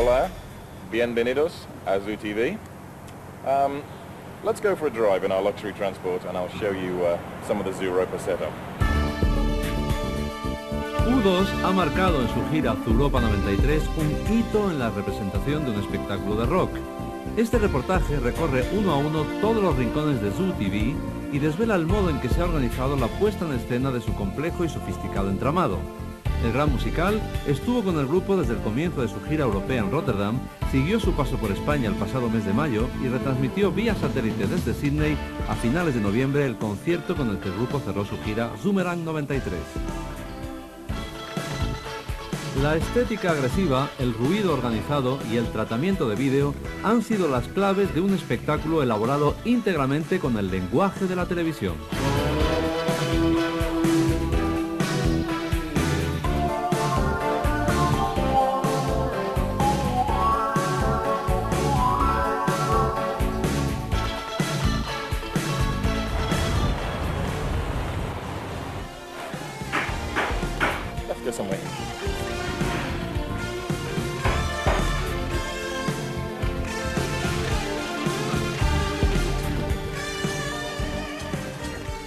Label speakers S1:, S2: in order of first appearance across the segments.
S1: Hola, bienvenidos a Zoo TV. Let's go for a drive in our luxury transport and I'll show you some of the Zooropa setup.
S2: U2 ha marcado en su gira Zooropa 93 un hito en la representación de un espectáculo de rock. Este reportaje recorre uno a uno todos los rincones de Zoo TV y desvela el modo en que se ha organizado la puesta en escena de su complejo y sofisticado entramado. El gran musical estuvo con el grupo desde el comienzo de su gira europea en Rotterdam, siguió su paso por España el pasado mes de mayo y retransmitió vía satélite desde Sydney a finales de noviembre el concierto con el que el grupo cerró su gira Zoomerang 93. La estética agresiva, el ruido organizado y el tratamiento de vídeo han sido las claves de un espectáculo elaborado íntegramente con el lenguaje de la televisión.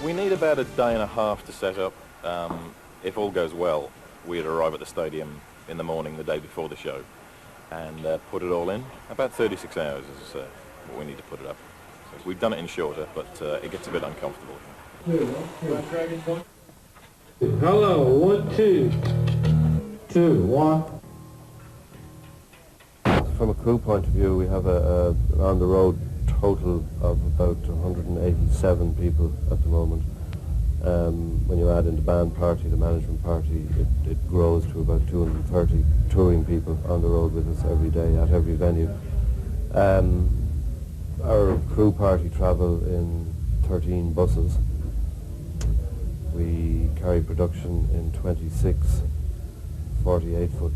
S1: We need about a day and a half to set up. If all goes well, we'd arrive at the stadium in the morning the day before the show and put it all in. About 36 hours is what we need to put it up. So we've done it in shorter, but it gets a bit uncomfortable.
S3: Hello, 1, 2, 2, 1.
S4: From a crew point of view, we have on the road total of about 187 people at the moment. When you add in the band party, the management party, it grows to about 230 touring people on the road with us every day at every venue. Our crew party travel in 13 buses. We carry production in 26 48-foot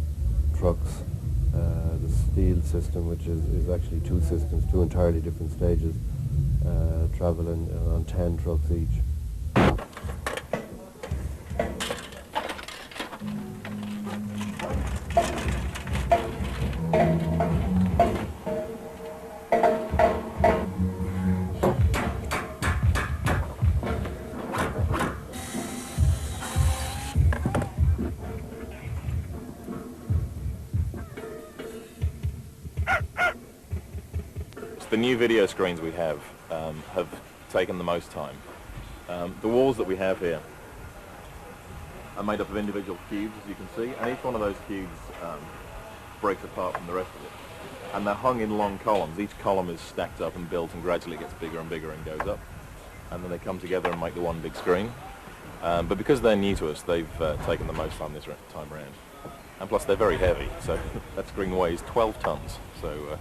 S4: trucks. The steel system, which is actually two systems, two entirely different stages, traveling on 10 trucks each.
S1: The new video screens we have taken the most time. The walls that we have here are made up of individual cubes, as you can see, and each one of those cubes breaks apart from the rest of it. And they're hung in long columns. Each column is stacked up and built, and gradually gets bigger and bigger and goes up. And then they come together and make the one big screen. But because they're new to us, they've taken the most time this time around. And plus they're very heavy, so that screen weighs 12 tons. So.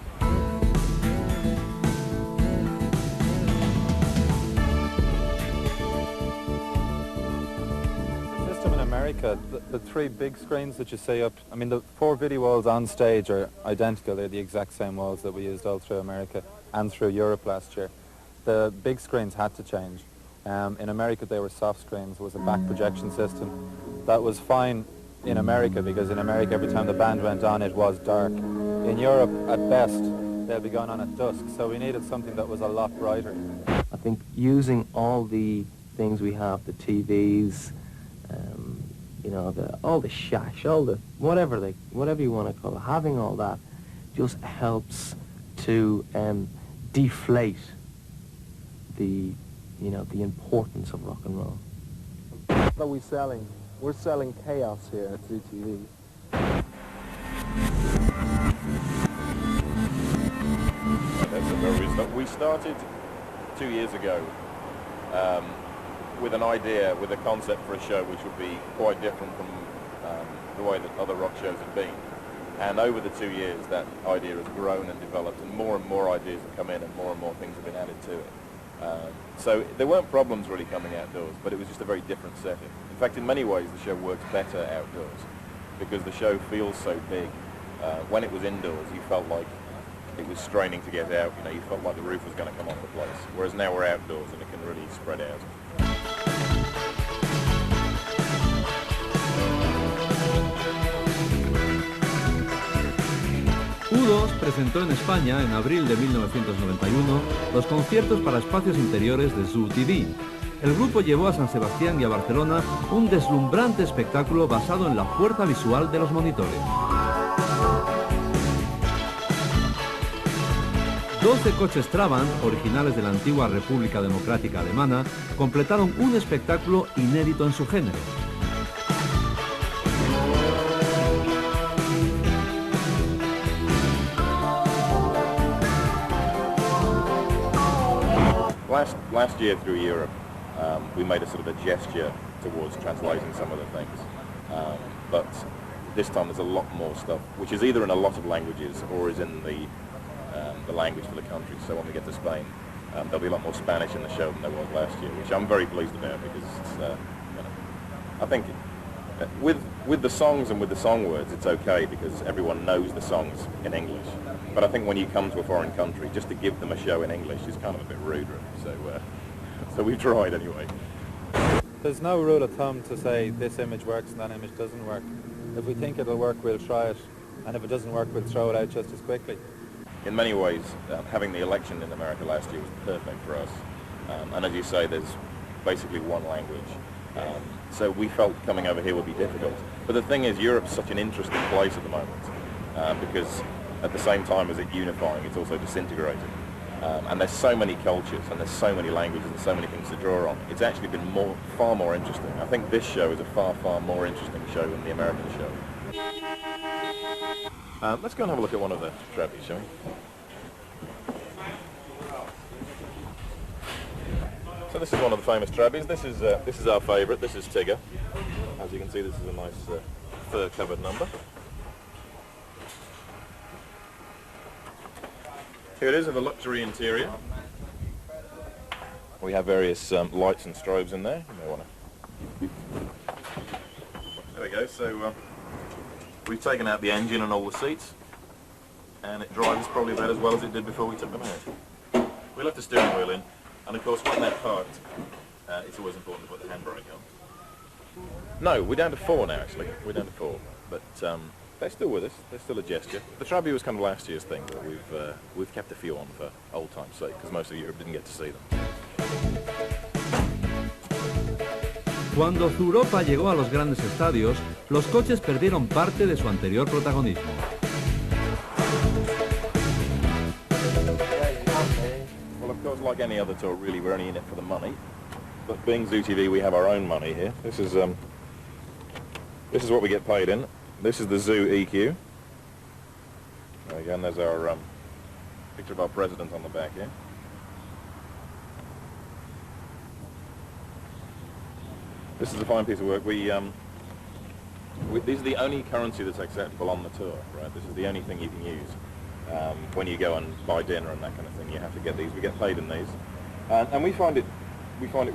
S5: America, the three big screens that you see up, I mean the 4 video walls on stage are identical. They're the exact same walls that we used all through America and through Europe last year. The big screens had to change. In America they were soft screens. It was a back projection system. That was fine in America because in America every time the band went on it was dark. In Europe at best they'll be going on at dusk, so we needed something that was a lot brighter.
S6: I think using all the things we have, the TVs, you know, all the shash, all the whatever you want to call it, having all that just helps to deflate the importance of rock and roll.
S7: What are we selling? We're selling chaos here at Zoo TV.
S1: That's a very reason. We started 2 years ago with an idea, with a concept for a show which would be quite different from the way that other rock shows have been. And over the 2 years that idea has grown and developed, and more ideas have come in and more things have been added to it. So there weren't problems really coming outdoors, but it was just a very different setting. In fact, in many ways the show works better outdoors because the show feels so big. When it was indoors you felt like it was straining to get out, you know, you felt like the roof was going to come off the place. Whereas now we're outdoors and it can really spread out.
S2: Subtitulos presentó en España en abril de 1991 los conciertos para espacios interiores de Zoo TV. El grupo llevó a San Sebastián y a Barcelona un deslumbrante espectáculo basado en la fuerza visual de los monitores. 12 coches Trabant, originales de la antigua República Democrática Alemana, completaron un espectáculo inédito en su género.
S1: Last year through Europe, we made a sort of a gesture towards translating some of the things, but this time there's a lot more stuff, which is either in a lot of languages or is in the language for the country. So when we get to Spain, there'll be a lot more Spanish in the show than there was last year, which I'm very pleased about because it's, you know, I think with the songs and with the song words, it's okay because everyone knows the songs in English. But I think when you come to a foreign country, just to give them a show in English is kind of a bit rude, really. So we've tried anyway.
S5: There's no rule of thumb to say this image works and that image doesn't work. If we think it'll work, we'll try it, and if it doesn't work, we'll throw it out just as quickly.
S1: In many ways, having the election in America last year was perfect for us. And as you say, there's basically one language. So we felt coming over here would be difficult. But the thing is, Europe's such an interesting place at the moment because at the same time as it unifying, it's also disintegrating. And there's so many cultures and there's so many languages and so many things to draw on. It's actually been far more interesting. I think this show is a far more interesting show than the American show. Let's go and have a look at one of the trappies, shall we? So this is one of the famous trappies. This is our favourite. This is Tigger. As you can see, this is a nice fur-covered number. Here it is in the luxury interior. We have various lights and strobes in there. You may want to. There we go. So we've taken out the engine and all the seats, and it drives probably about as well as it did before we took them out. We left the steering wheel in, and of course when they're parked, it's always important to put the handbrake on. No, we're down to 4 now actually. We're down to 4, but they're still with us. They're still a gesture. The Trabby was kind of last year's thing, but we've kept a few on for old time's sake because most of Europe didn't get to see them.
S2: Cuando Zooropa llegó a los grandes estadios, los coches perdieron parte de su anterior protagonismo.
S1: Well, of course, like any other tour, really, we're only in it for the money. But being Zoo TV, we have our own money here. This is what we get paid in. This is the Zoo EQ. There we go, and there's our picture of our president on the back here. This is a fine piece of work. These are the only currency that's acceptable on the tour, right? This is the only thing you can use. When you go and buy dinner and that kind of thing, you have to get these. We get paid in these. And we find it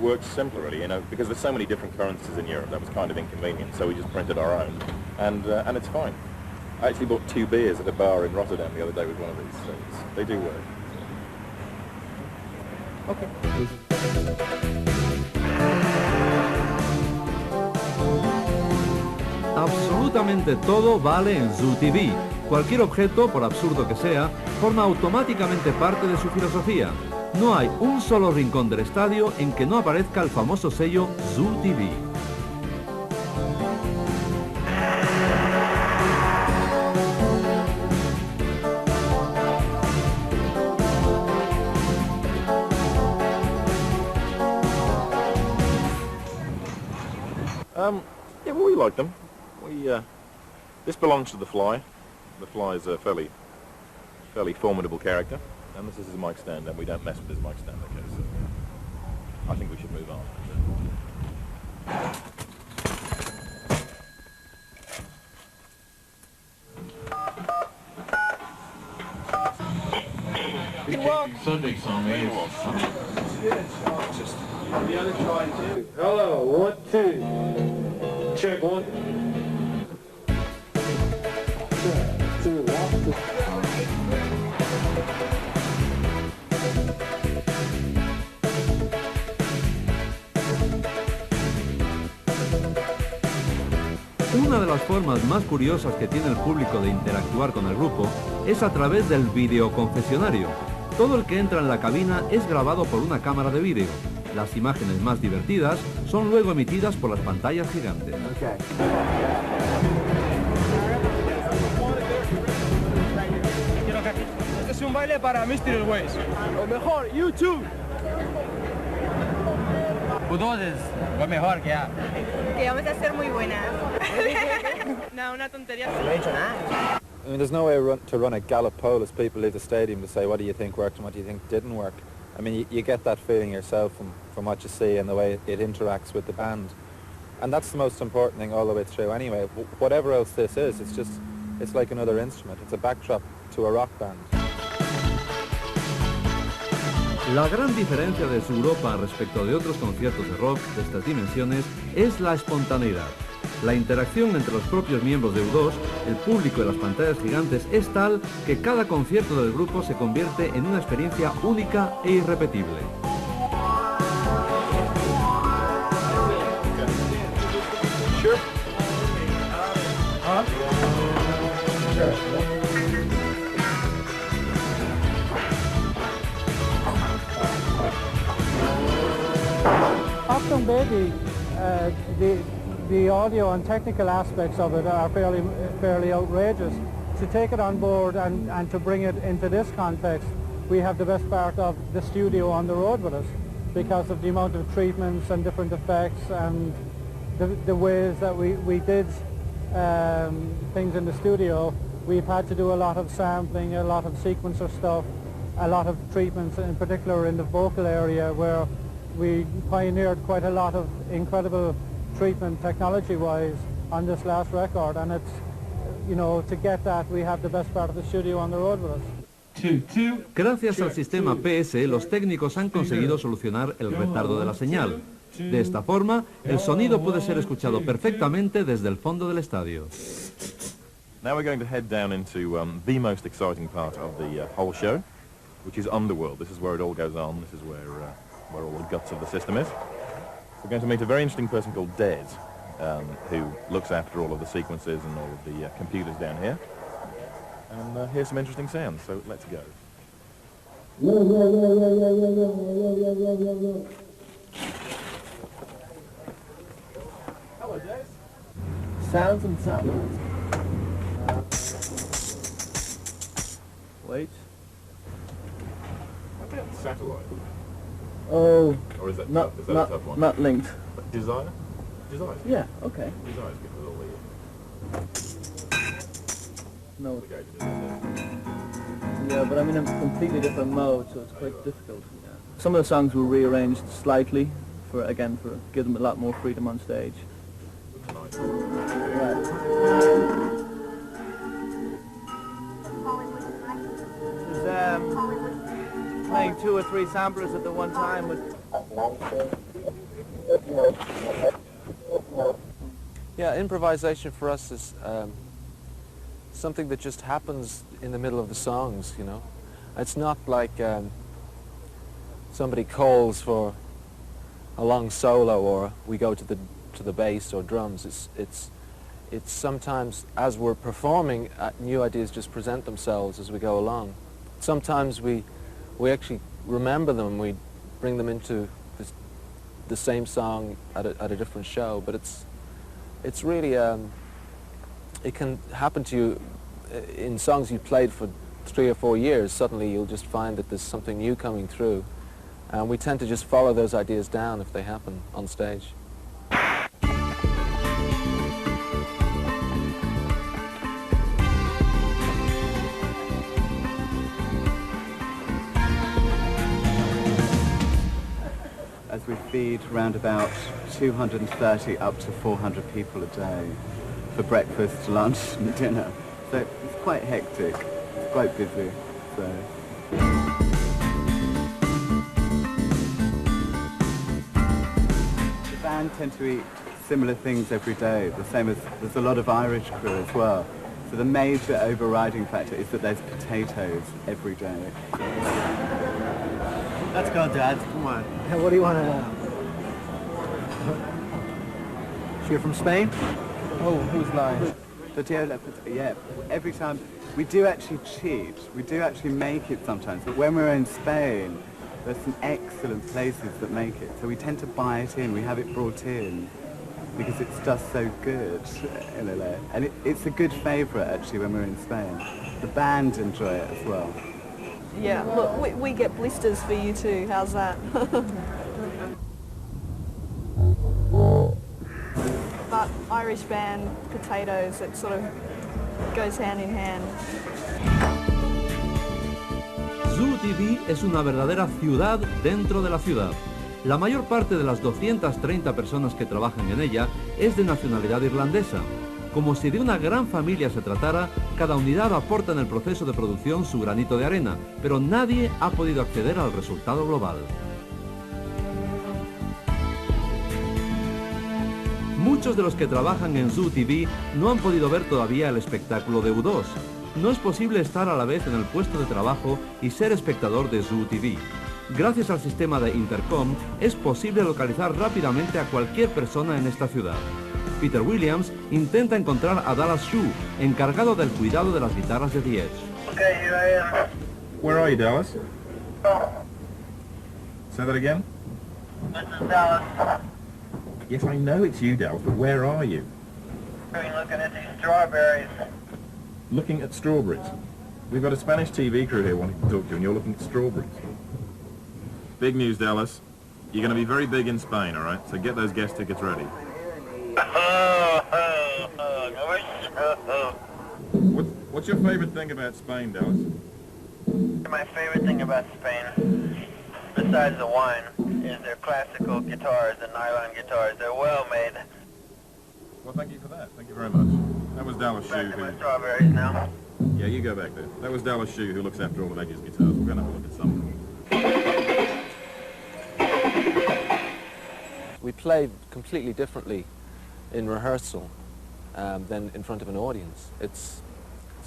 S1: works simpler, really, you know, because there's so many different currencies in Europe. That was kind of inconvenient, so we just printed our own, and it's fine. I actually bought 2 beers at a bar in Rotterdam the other day with one of these, so they do work. Okay.
S2: Absolutamente todo vale en Zoo TV. Cualquier objeto, por absurdo que sea, forma automáticamente parte de su filosofía. No hay un solo rincón del estadio en que no aparezca el famoso sello Zoo TV.
S1: Yeah, well, we like them. This belongs to the Fly. The Fly is a fairly formidable character, and this is his mic stand, and we don't mess with his mic stand. Okay, so I think we should move on.
S3: Subjects on me.
S7: Hello, 1, 2. Check 1. Check 2. 1, 2.
S2: Una de las formas más curiosas que tiene el público de interactuar con el grupo es a través del videoconcesionario. Todo el que entra en la cabina es grabado por una cámara de vídeo. Las imágenes más divertidas son luego emitidas por las pantallas gigantes.
S7: Okay.
S8: Es un baile para Mysterious Ways.
S7: O mejor, YouTube.
S8: Entonces, lo mejor que hay.
S9: Que vamos a ser muy buenas. No, una tontería.
S5: I mean, there's no way to run a Gallup poll as people leave the stadium to say what do you think worked and what do you think didn't work. I mean, you get that feeling yourself from what you see and the way it interacts with the band. And that's the most important thing all the way through anyway. Whatever else this is, it's like another instrument. It's a backdrop to a rock band.
S2: La gran diferencia de Zooropa respecto de otros conciertos de rock de estas dimensiones es la espontaneidad. La interacción entre los propios miembros de U2, el público y las pantallas gigantes es tal que cada concierto del grupo se convierte en una experiencia única e irrepetible.
S10: Often maybe the audio and technical aspects of it are fairly outrageous. To take it on board and to bring it into this context, we have the best part of the studio on the road with us because of the amount of treatments and different effects and the ways that we did things in the studio. We've had to do a lot of sampling, a lot of sequencer stuff, a lot of treatments, in particular in the vocal area, where we pioneered quite a lot of incredible treatment technology-wise on this last record, and it's, you know, to get that, we have the best part of the studio on the road with us.
S2: Gracias al sistema PS, los técnicos han conseguido solucionar el retardo de la señal. De esta forma, el sonido puede ser escuchado perfectamente desde el fondo del estadio.
S1: Now we're going to head down into the most exciting part of the whole show, which is Underworld. This is where it all goes on. This is where all the guts of the system is. We're going to meet a very interesting person called Des, who looks after all of the sequences and all of the computers down here. And here's some interesting sounds, so let's go.
S7: Hello, Des. Sounds and sounds. Wait.
S1: How about satellite?
S7: Oh,
S1: Or is that
S7: not
S1: a tough one?
S7: not linked.
S1: Desire? Desire?
S7: Yeah. Okay.
S1: Desire's good with all
S7: No.
S1: the gauges, isn't it?
S7: Yeah, but I'm in a completely different mode, so it's quite difficult. Yeah. Some of the songs were rearranged slightly for give them a lot more freedom on stage.
S1: Nice.
S7: Right. There's playing 2 or 3 samplers at the one time with.
S5: Yeah, improvisation for us is something that just happens in the middle of the songs, you know. It's not like somebody calls for a long solo or we go to the bass or drums. It's sometimes as we're performing, new ideas just present themselves as we go along. Sometimes we actually remember them, we bring them into the same song at a different show, but it's really, it can happen to you in songs you've played for 3 or 4 years. Suddenly you'll just find that there's something new coming through, and we tend to just follow those ideas down if they happen on stage.
S11: As we feed around about 230 up to 400 people a day for breakfast, lunch and dinner. So it's quite hectic, it's quite busy. So. The band tend to eat similar things every day, the same as there's a lot of Irish crew as well. So the major overriding factor is that there's potatoes every day.
S7: Let's go, Dad. Come on. What do you want to know? So you're from Spain?
S5: Oh, who's lying?
S11: Yeah, every time. We do actually cheat. We do actually make it sometimes. But when we're in Spain, there's some excellent places that make it. So we tend to buy it in. We have it brought in because it's just so good. And it's a good favourite, actually, when we're in Spain. The band enjoy it as well.
S12: Yeah, look, we get blisters for you too. How's that? But Irish band, potatoes, it sort of goes hand in hand.
S2: Zoo TV es una verdadera ciudad dentro de la ciudad. La mayor parte de las 230 personas que trabajan en ella es de nacionalidad irlandesa. Como si de una gran familia se tratara, cada unidad aporta en el proceso de producción su granito de arena, pero nadie ha podido acceder al resultado global. Muchos de los que trabajan en Zoo TV no han podido ver todavía el espectáculo de U2. No es posible estar a la vez en el puesto de trabajo y ser espectador de Zoo TV. Gracias al sistema de intercom, es posible localizar rápidamente a cualquier persona en esta ciudad. Peter Williams intenta encontrar a Dallas Shue, encargado del cuidado de las guitarras de The Edge.
S1: Okay, here I am. Where are you, Dallas? Say that again?
S13: This is Dallas.
S1: Yes, I know it's you, Dallas, but where are you?
S13: I'm looking at these strawberries.
S1: Looking at strawberries. We've got a Spanish TV crew here wanting to talk to you, and you're looking at strawberries. Big news, Dallas. You're going to be very big in Spain, all right? So get those guest tickets ready. What's your favorite thing about Spain, Dallas?
S13: My favorite thing about Spain, besides the wine, is their classical guitars, the nylon guitars. They're well made.
S1: Well, thank you for that. Thank you very much. That was Dallas Shue.
S13: Back to my strawberries now.
S1: Yeah, you go back there. That was Dallas Shue, who looks after all of Edge's guitars. We're going to have a look at some.
S5: We play completely differently in rehearsal than in front of an audience. It's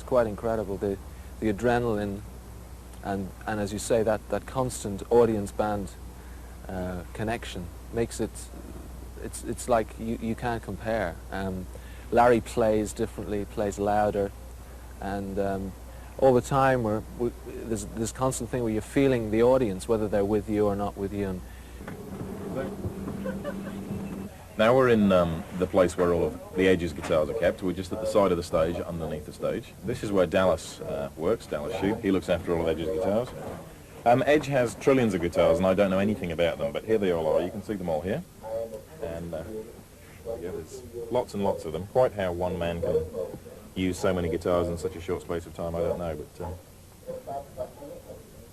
S5: quite incredible, the adrenaline and as you say, that constant audience band connection makes it, it's like you can't compare. Larry plays differently, plays louder, and all the time there's this constant thing where you're feeling the audience, whether they're with you or not with you. And
S1: now we're in the place where all of the Edge's guitars are kept. We're just at the side of the stage, underneath the stage. This is where Dallas works, Dallas Shue. He looks after all of Edge's guitars. Edge has trillions of guitars, and I don't know anything about them, but here they all are. You can see them all here. And yeah, there's lots and lots of them. Quite how one man can use so many guitars in such a short space of time, I don't know. But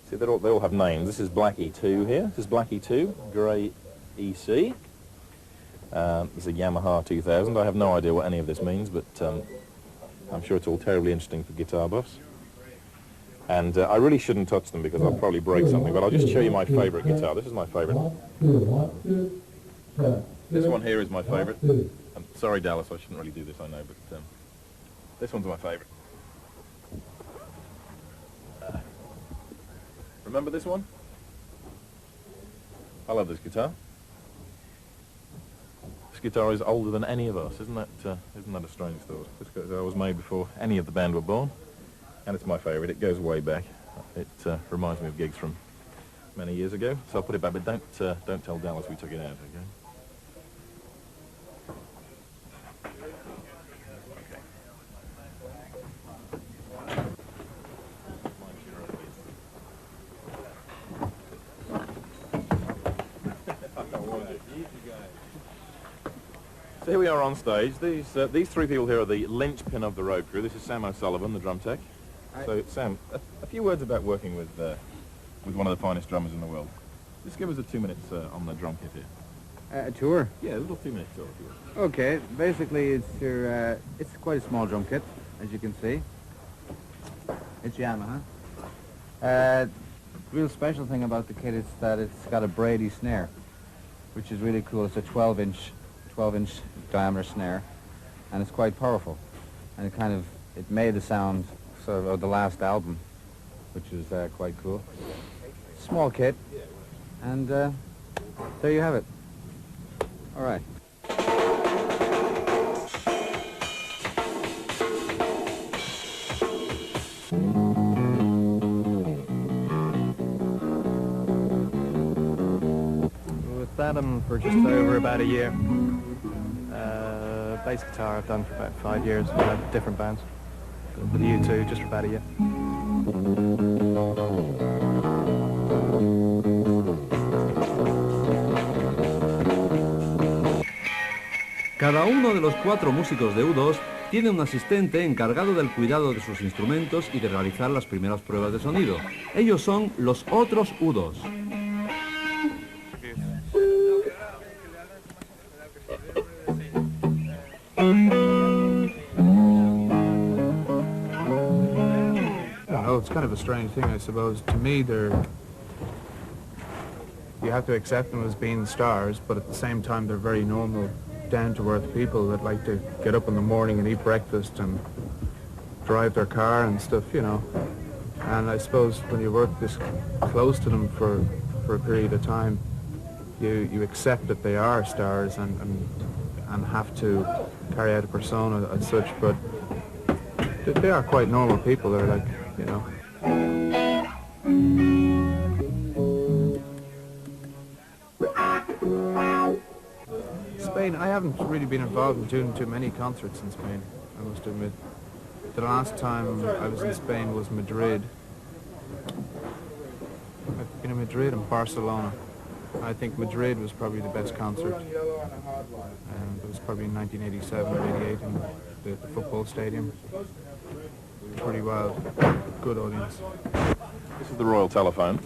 S1: see, they all have names. This is Black E2 here. This is Black E2, Grey EC. It's a Yamaha 2000. I have no idea what any of this means, but I'm sure it's all terribly interesting for guitar buffs. And I really shouldn't touch them because I'll probably break something, but I'll just show you my favourite guitar. This is my favourite. This one here is my favourite. I'm sorry, Dallas, I shouldn't really do this, I know, but this one's my favourite. Remember this one? I love this guitar. This guitar is older than any of us, isn't that a strange thought? This guitar was made before any of the band were born, and it's my favourite. It goes way back. It reminds me of gigs from many years ago, so I'll put it back, but don't tell Dallas we took it out, okay? So here we are on stage. These three people here are the linchpin of the road crew. This is Sam O'Sullivan, the drum tech. So Sam, a few words about working with one of the finest drummers in the world. Just give us a 2 minutes on the drum kit here.
S14: A tour?
S1: Yeah, a little 2 minute tour if you will.
S14: Okay, basically it's quite a small drum kit, as you can see. It's Yamaha. The real special thing about the kit is that it's got a Brady snare, which is really cool. It's a 12-inch diameter snare, and it's quite powerful. And it made the sound sort of the last album, which is quite cool. Small kit, and there you have it. All right.
S15: them for just over about a year. Bass guitar I've done for about 5 years with different bands. With U2 just for about a year.
S2: Cada uno de los 4 músicos de U2 tiene un asistente encargado del cuidado de sus instrumentos y de realizar las primeras pruebas de sonido. Ellos son los otros U2.
S16: Oh, it's kind of a strange thing, I suppose. To me, you have to accept them as being stars, but at the same time, they're very normal, down-to-earth people that like to get up in the morning and eat breakfast and drive their car and stuff, you know. And I suppose when you work this close to them for a period of time, you accept that they are stars and have to carry out a persona as such, but they are quite normal people. They're like, you know. Spain, I haven't really been involved in doing too many concerts in Spain, I must admit. The last time I was in Spain was Madrid. I've been in Madrid and Barcelona. I think Madrid was probably the best concert. It was probably in 1987 or 88 in the football stadium. Pretty wild, good audience.
S1: This is the Royal Telephone,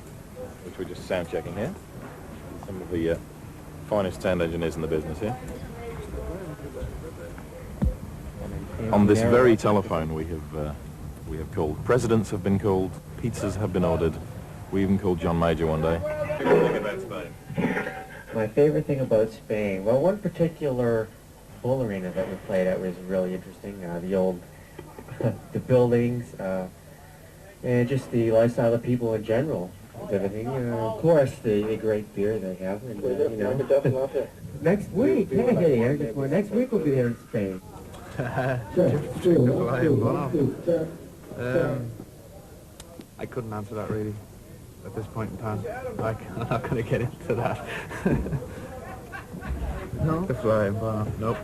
S1: which we're just sound checking here. Some of the finest sound engineers in the business here. On this very telephone we have called. Presidents have been called, pizzas have been ordered. We even called John Major one day. What do you think about Spain?
S17: My favorite thing about Spain, well, one particular bull arena that we played at was really interesting. The old, the buildings, and just the lifestyle of people in general. Everything. Of course, the great beer they have, and you know. Next week, next week we'll be there in Spain.
S16: I couldn't answer that really at this point in time. I'm not going to get into that.
S5: No?
S16: The fly, nope.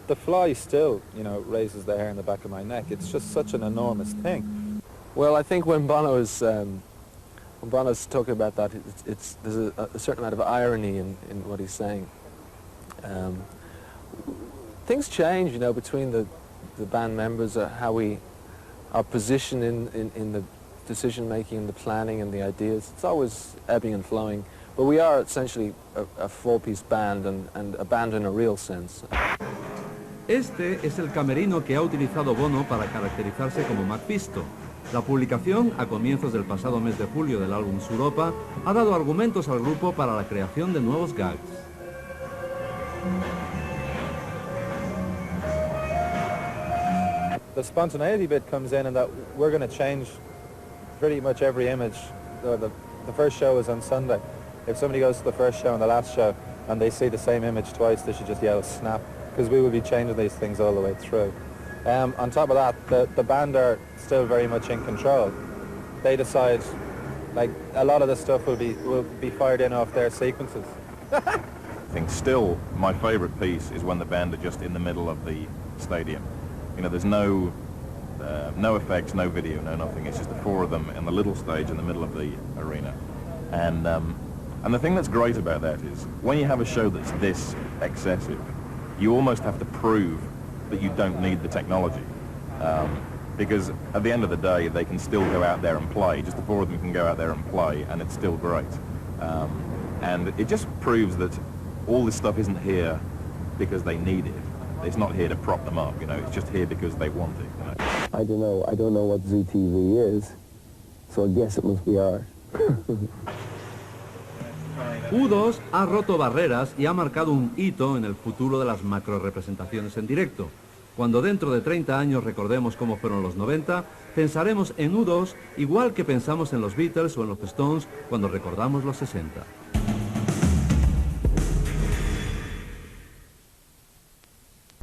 S5: The fly still, you know, raises the hair in the back of my neck. It's just such an enormous thing.
S18: Well, I think when Bono's talking about that, there's a certain amount of irony in what he's saying. Things change, you know, between the band members, our position in the decision-making and the planning and the ideas. It's always ebbing and flowing. But we are essentially a four-piece band and a band in a real sense.
S2: Este es el camerino que ha utilizado Bono para caracterizarse como Macfisto. La publicación, a comienzos del pasado mes de julio del álbum Zooropa, ha dado argumentos al grupo para la creación de nuevos gags.
S5: The spontaneity bit comes in that we're going to change pretty much every image. The first show is on Sunday. If somebody goes to the first show and the last show and they see the same image twice, they should just yell snap, because we will be changing these things all the way through. On top of that, the band are still very much in control. They decide, like, a lot of the stuff will be fired in off their sequences.
S1: I think still my favourite piece is when the band are just in the middle of the stadium. You know, there's no effects, no video, no nothing. It's just the four of them in the little stage in the middle of the arena. And the thing that's great about that is when you have a show that's this excessive, you almost have to prove that you don't need the technology. Because at the end of the day, they can still go out there and play. Just the four of them can go out there and play, and it's still great. And it just proves that all this stuff isn't here because they need it. It's not here to prop them up, you know. It's just here because they want it. You know?
S4: I don't know what ZTV is, so I guess it must be art.
S2: U2 ha roto barreras y ha marcado un hito en el futuro de las macrorepresentaciones en directo. Cuando dentro de 30 años recordemos cómo fueron los 90, pensaremos en U2 igual que pensamos en los Beatles o en los Stones cuando recordamos los 60.